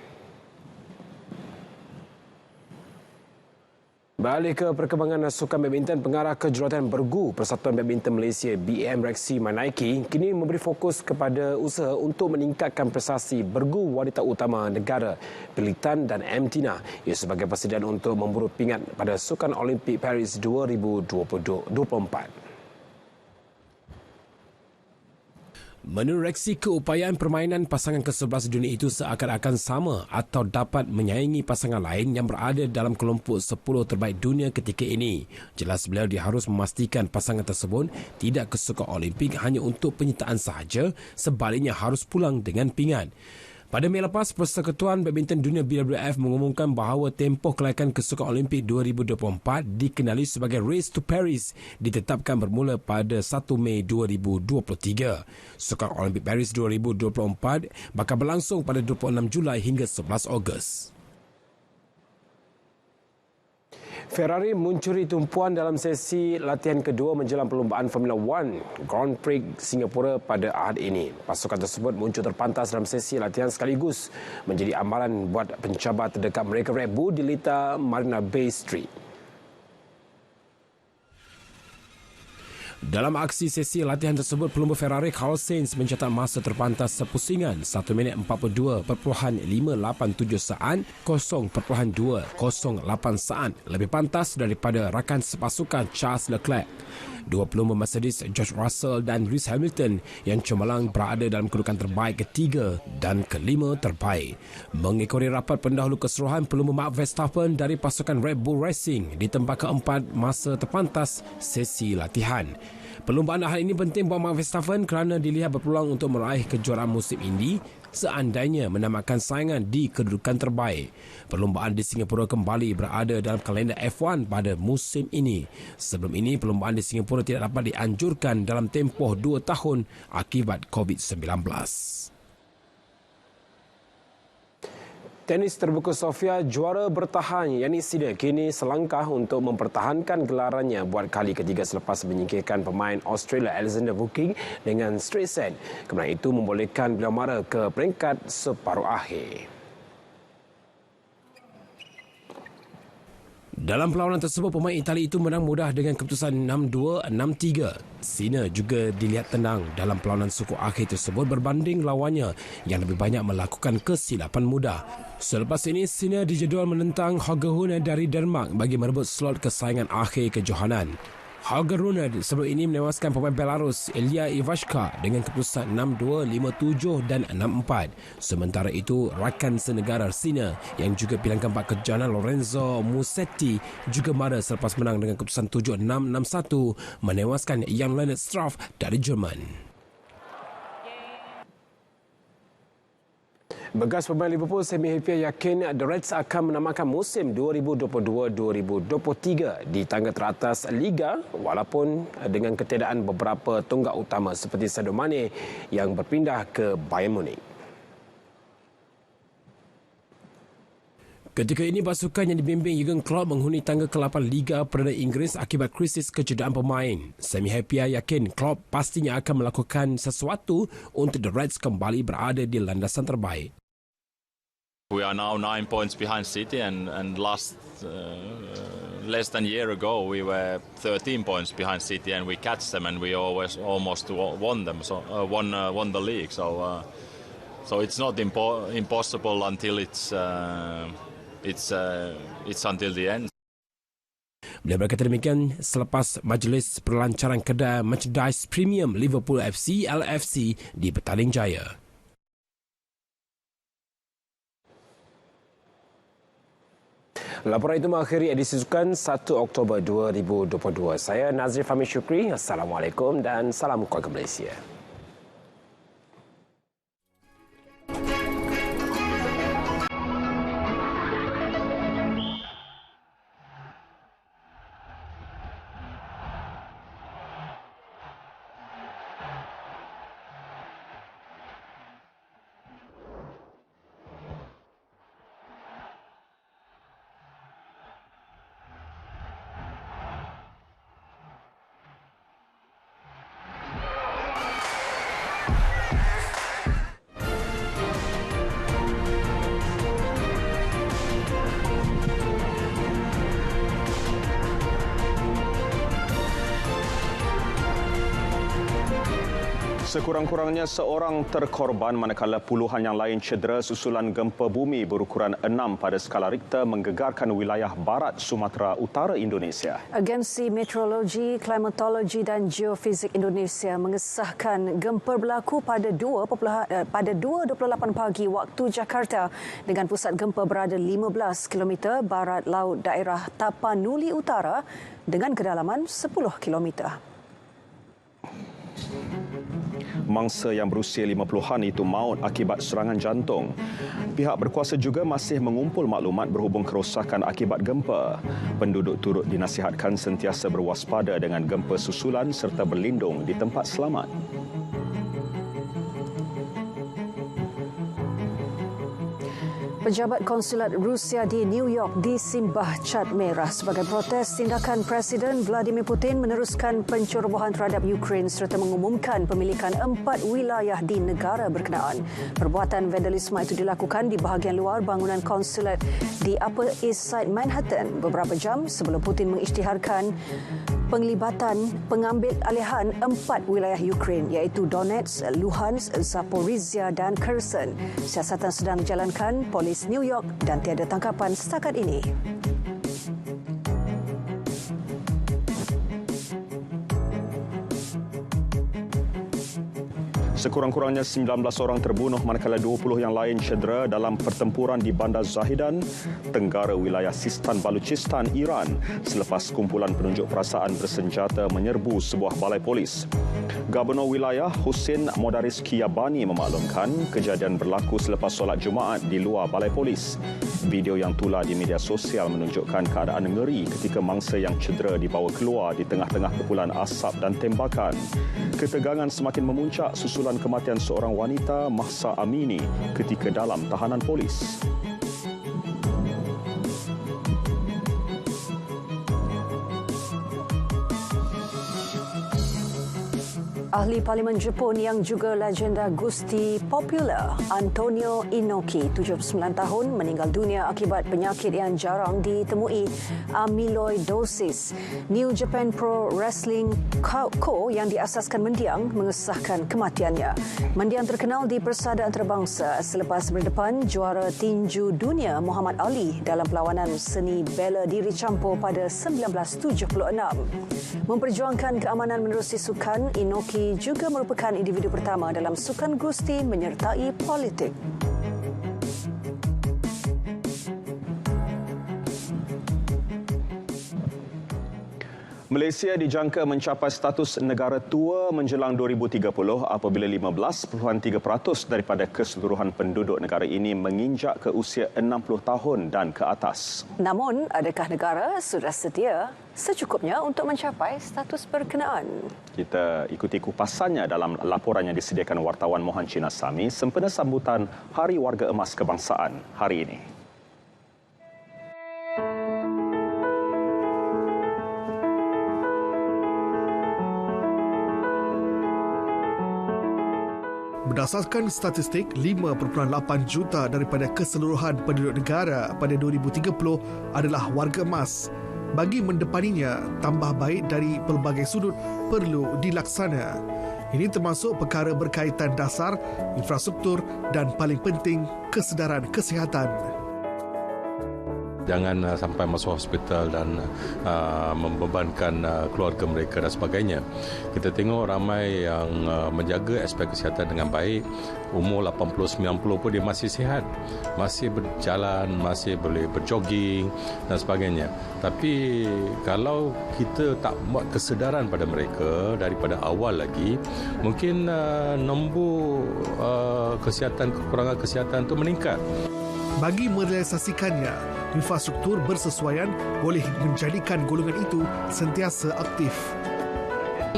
[SPEAKER 12] Beralih ke perkembangan sukan badminton, pengarah kejuratan bergu Persatuan Badminton Malaysia BM Rexy Manaiki kini memberi fokus kepada usaha untuk meningkatkan prestasi bergu wanita utama negara Pilitan dan M. Tina ia sebagai persediaan untuk memburu pingat pada Sukan Olimpik Paris 2024. Menurut Rexy, keupayaan permainan pasangan ke-11 dunia itu seakan-akan sama atau dapat menyaingi pasangan lain yang berada dalam kelompok 10 terbaik dunia ketika ini. Jelas beliau dia harus memastikan pasangan tersebut tidak ke Sukan Olimpik hanya untuk penyertaan sahaja, sebaliknya harus pulang dengan pingat. Pada Mei lepas, Persekutuan Badminton Dunia BWF mengumumkan bahawa tempoh kelayakan ke Sukan Olimpik 2024 dikenali sebagai Race to Paris ditetapkan bermula pada 1 Mei 2023. Sukan Olimpik Paris 2024 bakal berlangsung pada 26 Julai hingga 11 Ogos. Ferrari mencuri tumpuan dalam sesi latihan kedua menjelang perlumbaan Formula One Grand Prix Singapura pada Ahad ini. Pasukan tersebut muncul terpantas dalam sesi latihan sekaligus menjadi amaran buat pencabar terdekat mereka Red Bull di litar Marina Bay Street. Dalam aksi sesi latihan tersebut, pelumba Ferrari Carlos Sainz mencatat masa terpantas sepusingan 1 minit 42.587 saat 0.208 saat lebih pantas daripada rakan sepasukan Charles Leclerc. Dua pelumba Mercedes George Russell dan Lewis Hamilton yang cemerlang berada dalam kedudukan terbaik ketiga dan kelima terbaik. Mengikuti rapat pendahulu keseluruhan, pelumba Max Verstappen dari pasukan Red Bull Racing di tempat keempat masa terpantas sesi latihan. Perlumbaan hal ini penting buat Max Verstappen kerana dilihat berpeluang untuk meraih kejuaraan musim ini seandainya menamatkan saingan di kedudukan terbaik. Perlumbaan di Singapura kembali berada dalam kalender F1 pada musim ini. Sebelum ini, perlumbaan di Singapura tidak dapat dianjurkan dalam tempoh 2 tahun akibat COVID-19. Tenis terbuka Sofia, juara bertahan Jannik Sinner kini selangkah untuk mempertahankan gelarannya buat kali ketiga selepas menyingkirkan pemain Australia Alexander Vukic dengan straight set. Kemenangan itu membolehkan beliau mara ke peringkat separuh akhir. Dalam perlawanan tersebut, pemain Itali itu menang mudah dengan keputusan 6-2, 6-3. Sinner juga dilihat tenang dalam perlawanan suku akhir tersebut berbanding lawannya yang lebih banyak melakukan kesilapan mudah. Selepas ini, Sinner dijadual menentang Holger Rune dari Denmark bagi merebut slot kesayangan akhir kejohanan. Holger Rune sebelum ini menewaskan pemain Belarus Ilya Ivashka dengan keputusan 6-2, 5-7 dan 6-4. Sementara itu, rakan senegara Sinner yang juga pilihan keempat kejohanan Lorenzo Musetti juga mara selepas menang dengan keputusan 7-6, 6-1 menewaskan Jan Lennart Struff dari Jerman. Bekas pemain Liverpool Sami Hyypiä yakin The Reds akan menamatkan musim 2022-2023 di tangga teratas Liga walaupun dengan ketiadaan beberapa tonggak utama seperti Sadio Mane yang berpindah ke Bayern Munich. Ketika ini, pasukan yang dibimbing Jurgen Klopp menghuni tangga ke-8 Liga Perdana Inggeris akibat krisis kecederaan pemain. Sami Hyypiä yakin Klopp pastinya akan melakukan sesuatu untuk The Reds kembali berada di landasan terbaik.
[SPEAKER 15] We are now 9 points behind City and less than a year ago we were 13 points behind City and we catch them and we almost won them, so won the league. So it's not impossible until it's until the end.
[SPEAKER 12] Beliau berkata demikian selepas majlis perlancaran kedai merchandise premium Liverpool FC LFC di Petaling Jaya. Laporan itu mengakhiri edisi Sukan 1 Oktober 2022. Saya Nazri Fahmi Syukri. Assalamualaikum dan salam keluarga Malaysia.
[SPEAKER 1] Sekurang-kurangnya seorang terkorban manakala puluhan yang lain cedera susulan gempa bumi berukuran 6 pada skala Richter menggegarkan wilayah barat Sumatera Utara Indonesia.
[SPEAKER 2] Agensi Meteorologi, Klimatologi dan Geofizik Indonesia mengesahkan gempa berlaku pada 2.28 pagi waktu Jakarta dengan pusat gempa berada 15 km barat laut daerah Tapanuli Utara dengan kedalaman 10 km.
[SPEAKER 1] Mangsa yang berusia 50-an itu maut akibat serangan jantung. Pihak berkuasa juga masih mengumpul maklumat berhubung kerosakan akibat gempa. Penduduk turut dinasihatkan sentiasa berwaspada dengan gempa susulan serta berlindung di tempat selamat.
[SPEAKER 2] Pejabat konsulat Rusia di New York disimbah cat merah sebagai protes tindakan Presiden Vladimir Putin meneruskan pencerobohan terhadap Ukraine serta mengumumkan pemilikan 4 wilayah di negara berkenaan. Perbuatan vandalisme itu dilakukan di bahagian luar bangunan konsulat di Upper East Side Manhattan beberapa jam sebelum Putin mengisytiharkan penglibatan pengambil alihan 4 wilayah Ukraine iaitu Donetsk, Luhansk, Zaporizhia dan Kherson. Siasatan sedang dijalankan polis New York dan tiada tangkapan setakat ini.
[SPEAKER 1] Sekurang-kurangnya 19 orang terbunuh manakala 20 yang lain cedera dalam pertempuran di Bandar Zahidan, tenggara wilayah Sistan Baluchistan, Iran selepas kumpulan penunjuk perasaan bersenjata menyerbu sebuah balai polis. Gubernur wilayah Hussein Modaris Kiyabani memaklumkan kejadian berlaku selepas solat Jumaat di luar balai polis. Video yang tular di media sosial menunjukkan keadaan ngeri ketika mangsa yang cedera dibawa keluar di tengah-tengah kepulan asap dan tembakan. Ketegangan semakin memuncak susulan kematian seorang wanita, Mahsa Amini, ketika dalam tahanan polis.
[SPEAKER 2] Ahli Parlimen Jepun yang juga legenda Gusti popular Antonio Inoki, 79 tahun, meninggal dunia akibat penyakit yang jarang ditemui, amyloidosis. New Japan Pro Wrestling Co yang diasaskan mendiang mengesahkan kematiannya. Mendiang terkenal di persada antarabangsa selepas berdepan juara tinju dunia Muhammad Ali dalam perlawanan seni bela diri campur pada 1976. Memperjuangkan keamanan menerusi sukan, Inoki juga merupakan individu pertama dalam sukan gusti menyertai politik.
[SPEAKER 1] Malaysia dijangka mencapai status negara tua menjelang 2030 apabila 15.3% daripada keseluruhan penduduk negara ini menginjak ke usia 60 tahun dan ke atas.
[SPEAKER 2] Namun, adakah negara sudah sedia secukupnya untuk mencapai status berkenaan?
[SPEAKER 1] Kita ikuti kupasannya dalam laporan yang disediakan wartawan Mohan Chinasami sempena sambutan Hari Warga Emas Kebangsaan hari ini.
[SPEAKER 16] Berdasarkan statistik, 5.8 juta daripada keseluruhan penduduk negara pada 2030 adalah warga emas. Bagi mendepaninya, tambah baik dari pelbagai sudut perlu dilaksana. Ini termasuk perkara berkaitan dasar, infrastruktur dan paling penting, kesedaran kesihatan.
[SPEAKER 17] Jangan sampai masuk hospital dan membebankan keluarga mereka dan sebagainya. Kita tengok ramai yang menjaga aspek kesihatan dengan baik. Umur 80-90 pun dia masih sihat. Masih berjalan, masih boleh berjogging dan sebagainya. Tapi kalau kita tak buat kesedaran pada mereka daripada awal lagi, mungkin nombor kesihatan, kekurangan kesihatan itu meningkat.
[SPEAKER 16] Bagi merealisasikannya, infrastruktur bersesuaian boleh menjadikan golongan itu sentiasa aktif.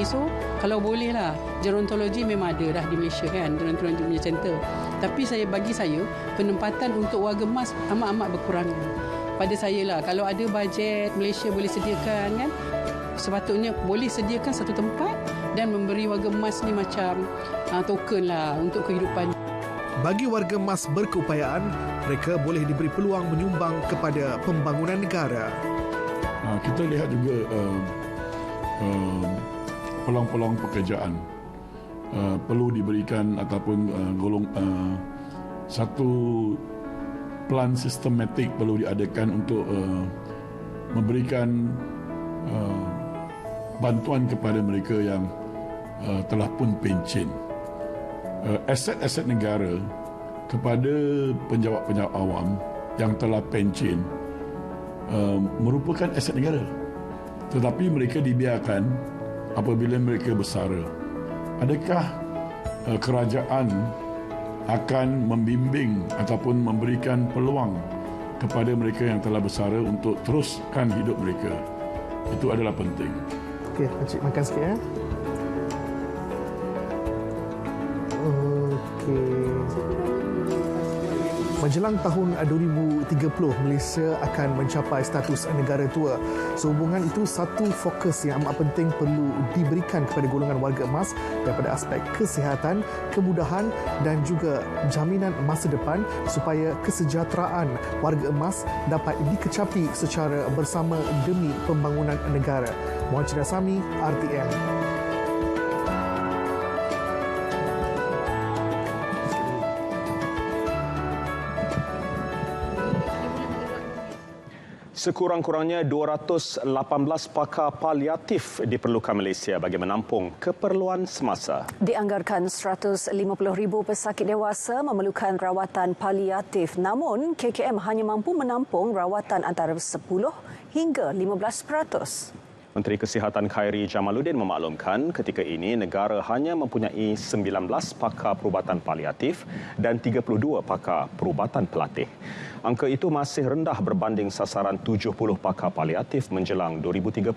[SPEAKER 18] So, kalau bolehlah, gerontologi memang ada dah di Malaysia kan, gerontologi punya center. Tapi bagi saya, penempatan untuk warga emas amat-amat berkurangan. Pada saya lah, kalau ada bajet Malaysia boleh sediakan kan, sepatutnya boleh sediakan satu tempat dan memberi warga emas ni macam token lah untuk kehidupan.
[SPEAKER 16] Bagi warga emas berkeupayaan, mereka boleh diberi peluang menyumbang kepada pembangunan negara.
[SPEAKER 19] Kita lihat juga peluang-peluang pekerjaan perlu diberikan ataupun satu plan sistematik perlu diadakan untuk memberikan bantuan kepada mereka yang telah pun pencen. Aset-aset negara kepada penjawat-penjawat awam yang telah pencen merupakan aset negara. Tetapi mereka dibiarkan apabila mereka bersara. Adakah kerajaan akan membimbing ataupun memberikan peluang kepada mereka yang telah bersara untuk teruskan hidup mereka? Itu adalah penting.
[SPEAKER 16] Okey, Pakcik makan sikit ya. Menjelang tahun 2030, Malaysia akan mencapai status negara tua. Sehubungan itu, satu fokus yang amat penting perlu diberikan kepada golongan warga emas daripada aspek kesihatan, kemudahan dan juga jaminan masa depan supaya kesejahteraan warga emas dapat dikecapi secara bersama demi pembangunan negara. Muhammad Chinasami, RTM.
[SPEAKER 1] Sekurang-kurangnya 218 pakar paliatif diperlukan Malaysia bagi menampung keperluan semasa.
[SPEAKER 2] Dianggarkan 150,000 pesakit dewasa memerlukan rawatan paliatif, namun KKM hanya mampu menampung rawatan antara 10 hingga 15%.
[SPEAKER 1] Menteri Kesihatan Khairi Jamaluddin memaklumkan ketika ini negara hanya mempunyai 19 pakar perubatan paliatif dan 32 pakar perubatan pelatih. Angka itu masih rendah berbanding sasaran 70 pakar paliatif menjelang 2030.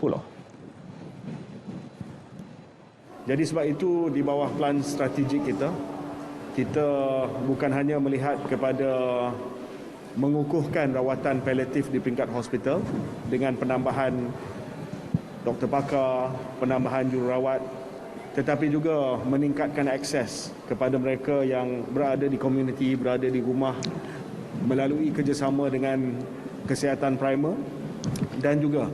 [SPEAKER 3] Jadi sebab itu di bawah plan strategik kita bukan hanya melihat kepada mengukuhkan rawatan paliatif di peringkat hospital dengan penambahan doktor pakar, penambahan jururawat, tetapi juga meningkatkan akses kepada mereka yang berada di komuniti, berada di rumah melalui kerjasama dengan kesihatan primer dan juga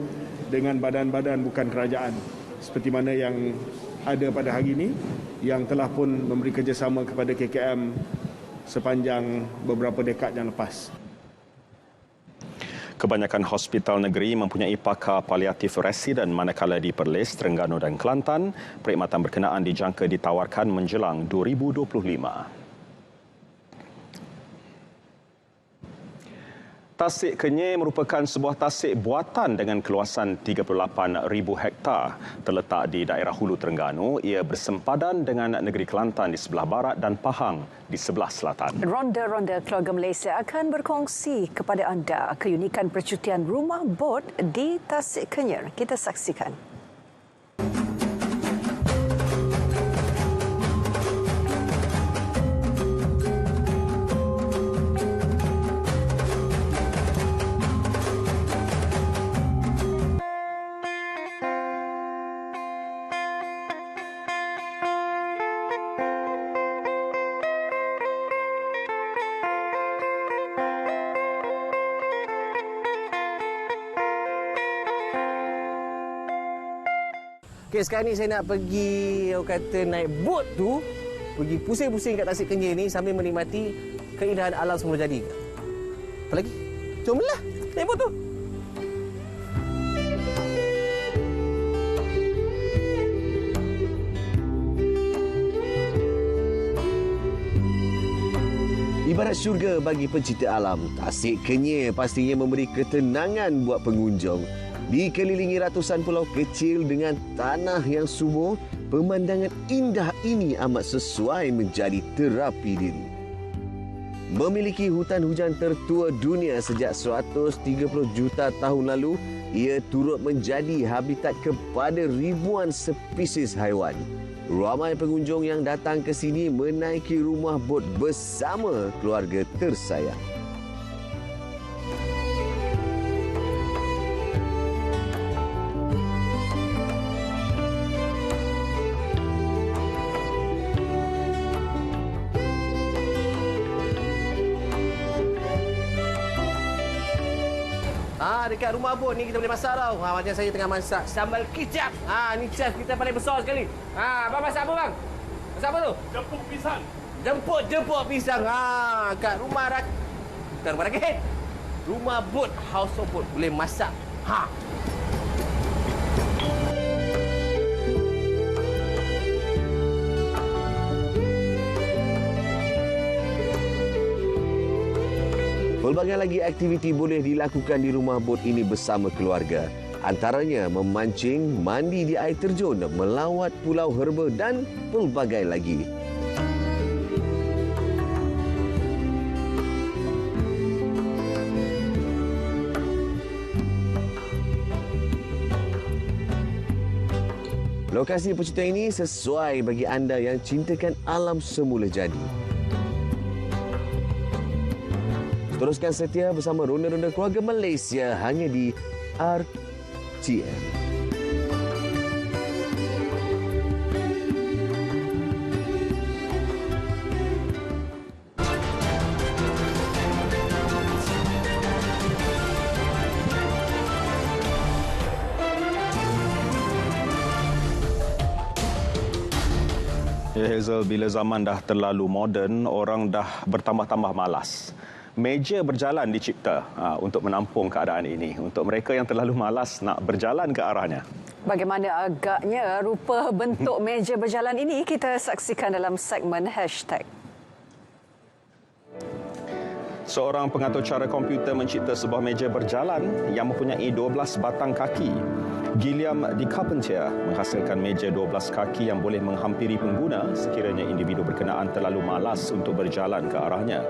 [SPEAKER 3] dengan badan-badan bukan kerajaan seperti mana yang ada pada hari ini yang telah pun memberi kerjasama kepada KKM sepanjang beberapa dekad yang lepas.
[SPEAKER 1] Kebanyakan hospital negeri mempunyai pakar paliatif residen manakala di Perlis, Terengganu dan Kelantan, perkhidmatan berkenaan dijangka ditawarkan menjelang 2025. Tasik Kenyir merupakan sebuah tasik buatan dengan keluasan 38,000 hektar. Terletak di daerah Hulu Terengganu, ia bersempadan dengan negeri Kelantan di sebelah barat dan Pahang di sebelah selatan.
[SPEAKER 2] Ronda-ronda keluarga Malaysia akan berkongsi kepada anda keunikan percutian rumah bot di Tasik Kenyir. Kita saksikan.
[SPEAKER 4] Okay, sekarang ni saya nak pergi, orang kata naik bot tu, pergi pusing-pusing kat Tasik Kenyir ni sambil menikmati keindahan alam semula jadi. Apa lagi? Jomlah, naik bot tu. Ibarat syurga bagi pencinta alam, Tasik Kenyir pastinya memberi ketenangan buat pengunjung. Dikelilingi ratusan pulau kecil dengan tanah yang subur, pemandangan indah ini amat sesuai menjadi terapi diri. Memiliki hutan hujan tertua dunia sejak 130 juta tahun lalu, ia turut menjadi habitat kepada ribuan spesies haiwan. Ramai pengunjung yang datang ke sini menaiki rumah bot bersama keluarga tersayang. Dekat rumah bot ni kita boleh masak tau. Macam saya tengah masak sambal kicap. Ni chef kita paling besar sekali. Abang masak apa bang? Masak apa tu? Jemput pisang. Jemput pisang. Kat rumah bukan rumah raket. Rumah bot, house of bot boleh masak. Pelbagai lagi aktiviti boleh dilakukan di rumah bot ini bersama keluarga. Antaranya memancing, mandi di air terjun, melawat pulau herba dan pelbagai lagi. Lokasi percutian ini sesuai bagi anda yang cintakan alam semula jadi. Teruskan setia bersama Ronda-Ronda Keluarga Malaysia hanya di RTM.
[SPEAKER 1] Ya, Hazel, bila zaman dah terlalu moden, orang dah bertambah-tambah malas. Meja berjalan dicipta untuk menampung keadaan ini. Untuk mereka yang terlalu malas nak berjalan ke arahnya.
[SPEAKER 2] Bagaimana agaknya rupa bentuk meja berjalan ini, kita saksikan dalam segmen Hashtag.
[SPEAKER 1] Seorang pengatur cara komputer mencipta sebuah meja berjalan yang mempunyai 12 batang kaki. Gilliam de Carpentier menghasilkan meja 12 kaki yang boleh menghampiri pengguna sekiranya individu berkenaan terlalu malas untuk berjalan ke arahnya.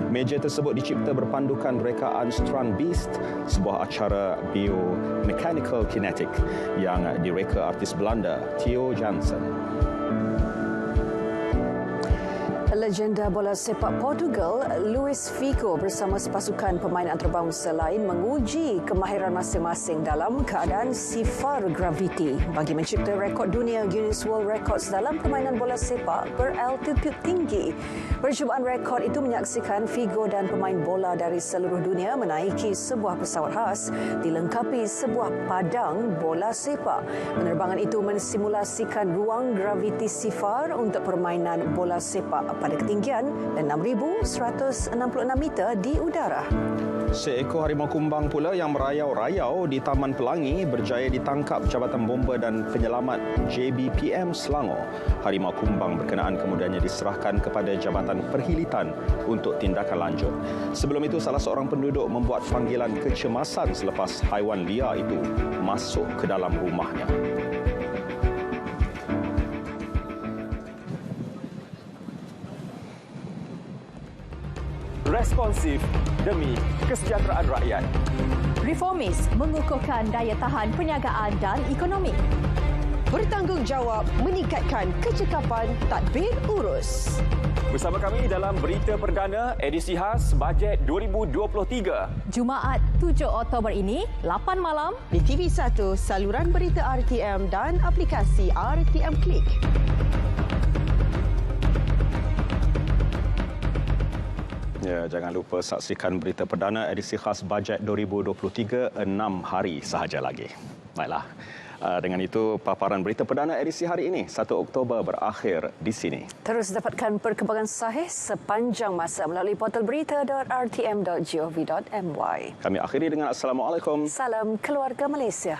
[SPEAKER 1] Meja tersebut dicipta berpandukan rekaan Strand Beast, sebuah acara biomechanical kinetic yang direka artis Belanda Theo Jansen.
[SPEAKER 2] Legenda bola sepak Portugal, Luis Figo bersama sepasukan pemain antarabangsa lain menguji kemahiran masing-masing dalam keadaan sifar graviti bagi mencipta rekod dunia Guinness World Records dalam permainan bola sepak beraltitude tinggi. Percubaan rekod itu menyaksikan Figo dan pemain bola dari seluruh dunia menaiki sebuah pesawat khas dilengkapi sebuah padang bola sepak. Penerbangan itu mensimulasikan ruang graviti sifar untuk permainan bola sepak pada ketinggian 6,166 meter di udara.
[SPEAKER 1] Seekor harimau kumbang pula yang merayau-rayau di Taman Pelangi berjaya ditangkap Jabatan Bomba dan Penyelamat JBPM Selangor. Harimau kumbang berkenaan kemudiannya diserahkan kepada Jabatan Perhilitan untuk tindakan lanjut. Sebelum itu, salah seorang penduduk membuat panggilan kecemasan selepas haiwan liar itu masuk ke dalam rumahnya.
[SPEAKER 20] Responsif demi kesejahteraan rakyat.
[SPEAKER 21] Reformis mengukuhkan daya tahan perniagaan dan ekonomi.
[SPEAKER 9] Bertanggungjawab meningkatkan kecekapan tadbir urus.
[SPEAKER 20] Bersama kami dalam Berita Perdana edisi khas Bajet 2023.
[SPEAKER 21] Jumaat 7 Oktober ini, 8 malam
[SPEAKER 9] di TV1, saluran berita RTM dan aplikasi RTM Klik.
[SPEAKER 1] Ya, jangan lupa saksikan Berita Perdana edisi khas Bajet 2023 6 hari sahaja lagi. Baiklah. Dengan itu, paparan Berita Perdana edisi hari ini, 1 Oktober berakhir di sini.
[SPEAKER 2] Terus dapatkan perkembangan sahih sepanjang masa melalui portal berita.rtm.gov.my.
[SPEAKER 1] Kami akhiri dengan Assalamualaikum.
[SPEAKER 2] Salam keluarga Malaysia.